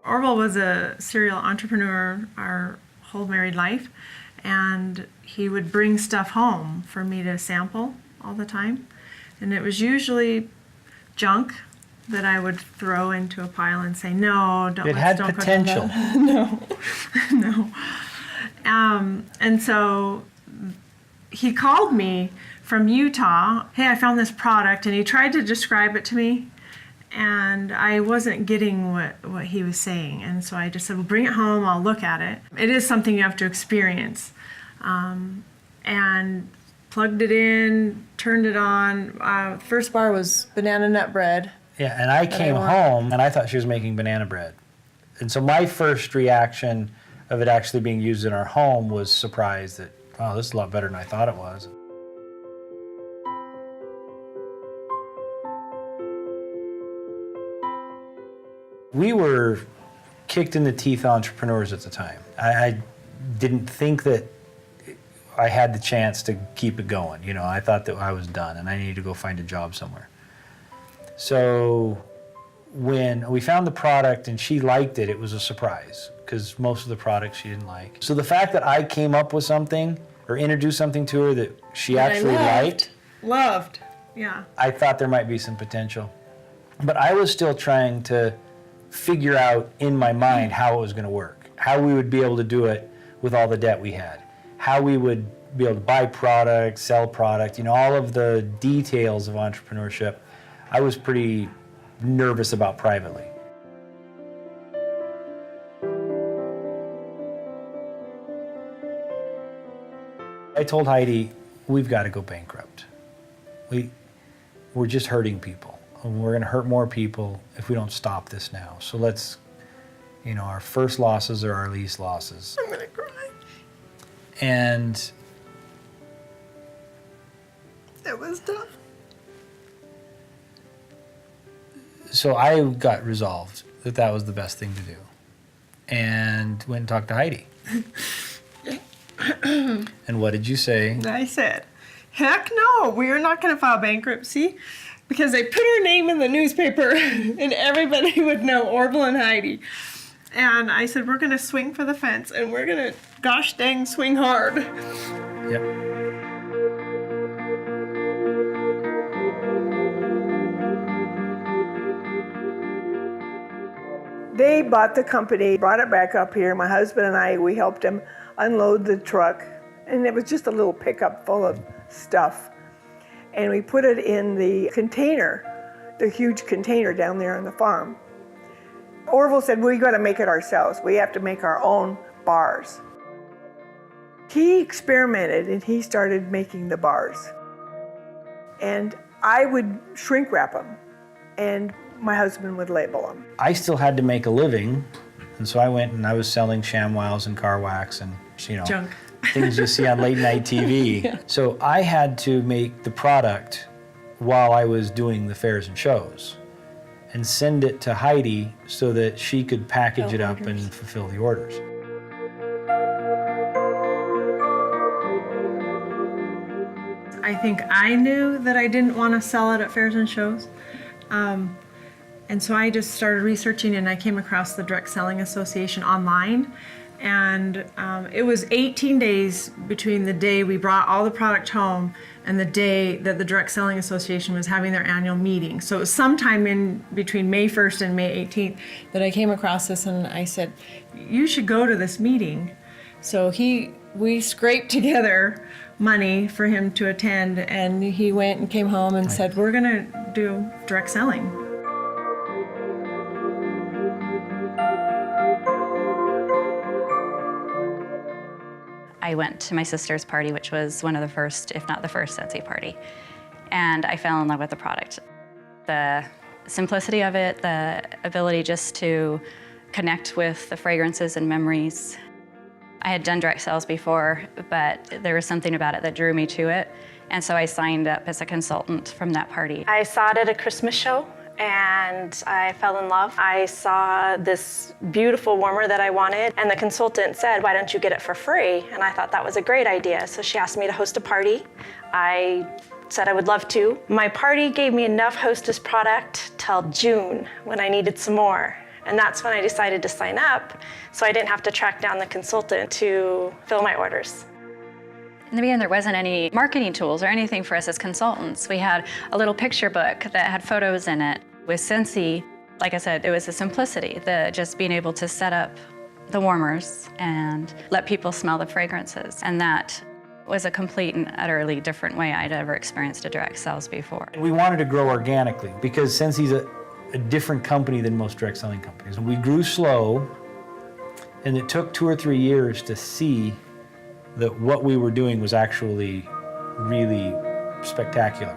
Orville was a serial entrepreneur our whole married life, and he would bring stuff home for me to sample all the time. And it was usually junk that I would throw into a pile and say, no, don't. It had potential. No, no. And so he called me from Utah. Hey, I found this product, and he tried to describe it to me. And I wasn't getting what he was saying. And so I just said, well, bring it home, I'll look at it. It is something you have to experience. And plugged it in, turned it on. First bar was banana nut bread. Yeah, and I came home and I thought she was making banana bread. And so my first reaction of it actually being used in our home was surprise that, wow, this is a lot better than I thought it was. We were kicked in the teeth entrepreneurs at the time. I didn't think that I had the chance to keep it going. You know, I thought that I was done and I needed to go find a job somewhere. So when we found the product and she liked it, it was a surprise because most of the products she didn't like. So the fact that I came up with something or introduced something to her that she actually Loved, yeah. I thought there might be some potential. But I was still trying to figure out in my mind how it was going to work, how we would be able to do it with all the debt we had, how we would be able to buy product, sell product, you know, all of the details of entrepreneurship. I was pretty nervous about privately. I told Heidi, we've got to go bankrupt. We're just hurting people. And we're going to hurt more people if we don't stop this now. So let's, you know, our first losses are our least losses. I'm going to cry. And it was tough. So I got resolved that that was the best thing to do. And went and talked to Heidi. And what did you say? I said, heck no, we are not going to file bankruptcy. Because they put her name in the newspaper and everybody would know Orville and Heidi. And I said, we're going to swing for the fence and we're going to, gosh dang, swing hard. Yep. They bought the company, brought it back up here. My husband and I, we helped him unload the truck. And it was just a little pickup full of stuff. And we put it in the container, the huge container down there on the farm. Orville said, we got to make it ourselves. We have to make our own bars. He experimented and he started making the bars. And I would shrink wrap them and my husband would label them. I still had to make a living. And so I went and I was selling ShamWows and car wax and, you know, junk. Things you see on late night TV. Yeah. So I had to make the product while I was doing the fairs and shows and send it to Heidi so that she could package it up and fulfill the orders. I think I knew that I didn't want to sell it at fairs and shows. And so I just started researching and I came across the Direct Selling Association online. And it was 18 days between the day we brought all the product home and the day that the Direct Selling Association was having their annual meeting. So it was sometime in between May 1st and May 18th that I came across this and I said, you should go to this meeting. So we scraped together money for him to attend and he went and came home and said, we're gonna do direct selling. I went to my sister's party, which was one of the first, if not the first, Scentsy party. And I fell in love with the product. The simplicity of it, the ability just to connect with the fragrances and memories. I had done direct sales before, but there was something about it that drew me to it. And so I signed up as a consultant from that party. I saw it at a Christmas show and I fell in love. I saw this beautiful warmer that I wanted, and the consultant said, "Why don't you get it for free?" And I thought that was a great idea. So she asked me to host a party. I said I would love to. My party gave me enough Hostess product till June when I needed some more. And that's when I decided to sign up, so I didn't have to track down the consultant to fill my orders. In the beginning, there wasn't any marketing tools or anything for us as consultants. We had a little picture book that had photos in it. With Scentsy, like I said, it was the simplicity, the just being able to set up the warmers and let people smell the fragrances. And that was a complete and utterly different way I'd ever experienced a direct sales before. We wanted to grow organically because Scentsy's a different company than most direct selling companies. We grew slow, and it took 2 or 3 years to see that what we were doing was actually really spectacular.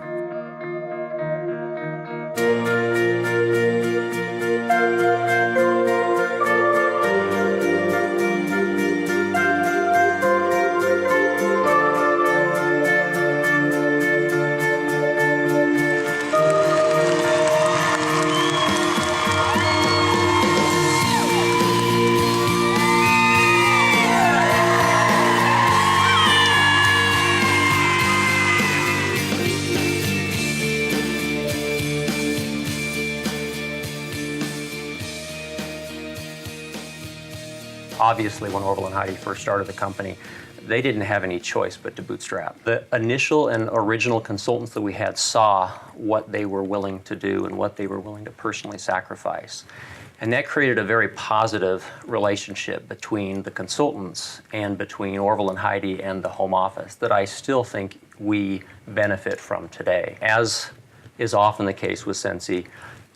Obviously, when Orville and Heidi first started the company, they didn't have any choice but to bootstrap. The initial and original consultants that we had saw what they were willing to do and what they were willing to personally sacrifice. And that created a very positive relationship between the consultants and between Orville and Heidi and the home office that I still think we benefit from today. As is often the case with Scentsy,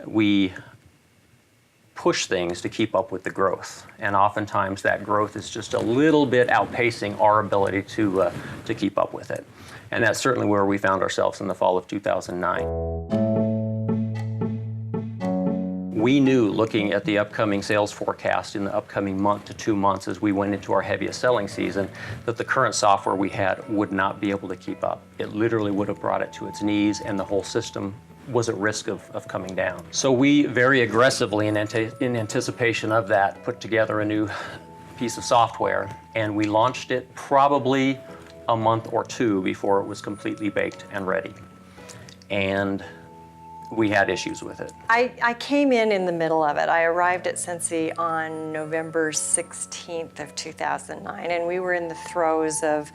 we push things to keep up with the growth. And oftentimes that growth is just a little bit outpacing our ability to keep up with it. And that's certainly where we found ourselves in the fall of 2009. We knew, looking at the upcoming sales forecast in the upcoming month to 2 months as we went into our heaviest selling season, that the current software we had would not be able to keep up. It literally would have brought it to its knees, and the whole system was at risk of coming down. So we very aggressively, in anticipation of that, put together a new piece of software, and we launched it probably a month or 2 before it was completely baked and ready. And we had issues with it. I came in the middle of it. I arrived at Scentsy on November 16th of 2009, and we were in the throes of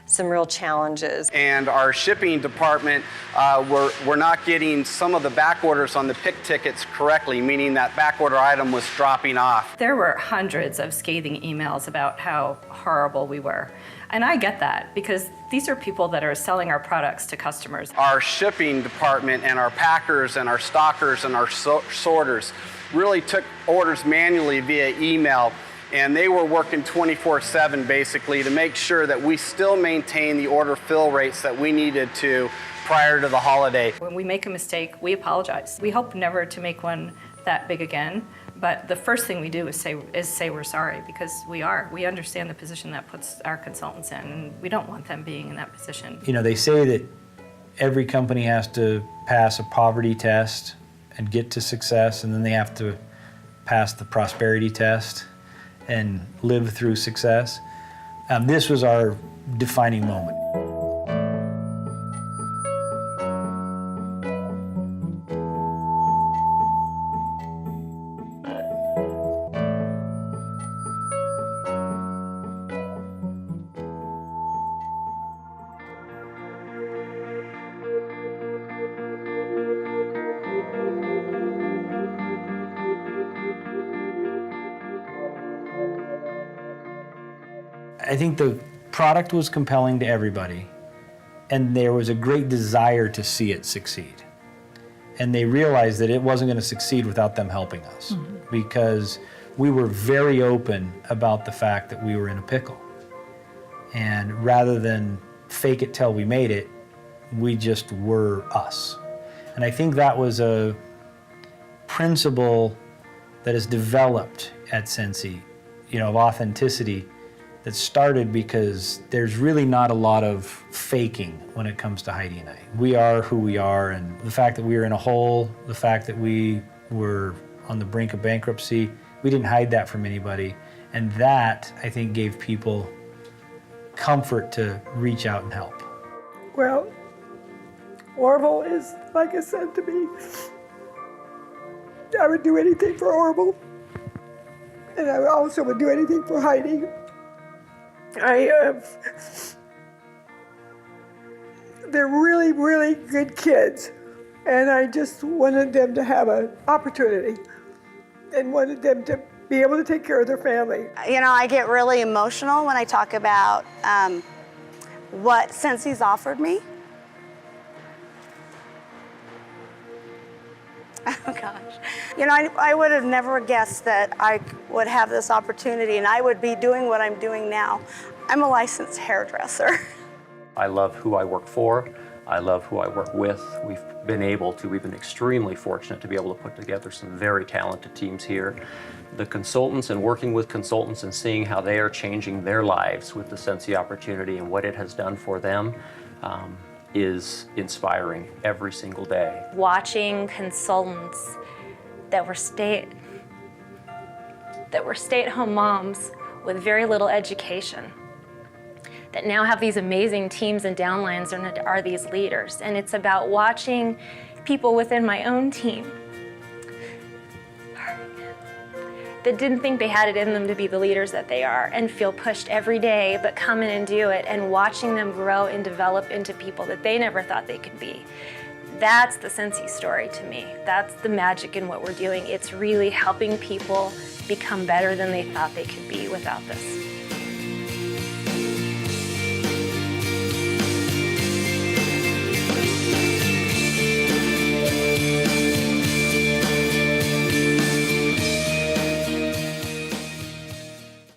some real challenges. And our shipping department, we're not getting some of the back orders on the pick tickets correctly, meaning that back order item was dropping off. There were hundreds of scathing emails about how horrible we were. And I get that, because these are people that are selling our products to customers. Our shipping department and our packers and our stockers and our sorters really took orders manually via email, and they were working 24/7 basically to make sure that we still maintain the order fill rates that we needed to prior to the holiday. When we make a mistake, we apologize. We hope never to make one that big again, but the first thing we do is say we're sorry, because we understand the position that puts our consultants in, and we don't want them being in that position. You know, they say that every company has to pass a poverty test and get to success, and then they have to pass the prosperity test and live through success. This was our defining moment. I think the product was compelling to everybody, and there was a great desire to see it succeed. And they realized that it wasn't going to succeed without them helping us, because we were very open about the fact that we were in a pickle. And rather than fake it till we made it, we just were us. And I think that was a principle that is developed at Scentsy, of authenticity, that started because there's really not a lot of faking when it comes to Heidi and I. We are who we are, and the fact that we were in a hole, the fact that we were on the brink of bankruptcy, we didn't hide that from anybody. And that, I think, gave people comfort to reach out and help. Well, Orville is, like I said to me, I would do anything for Orville. And I also would do anything for Heidi. They're really, really good kids. And I just wanted them to have an opportunity and wanted them to be able to take care of their family. I get really emotional when I talk about what Scentsy's offered me. Oh gosh. I would have never guessed that I would have this opportunity and I would be doing what I'm doing now. I'm a licensed hairdresser. I love who I work for. I love who I work with. We've been extremely fortunate to be able to put together some very talented teams here. The consultants and working with consultants and seeing how they are changing their lives with the Scentsy opportunity and what it has done for them is inspiring every single day. Watching consultants that were stay-at-home moms with very little education that now have these amazing teams and downlines and are these leaders. And it's about watching people within my own team that didn't think they had it in them to be the leaders that they are and feel pushed every day, but come in and do it, and watching them grow and develop into people that they never thought they could be. That's the Scentsy story to me. That's the magic in what we're doing. It's really helping people become better than they thought they could be without this.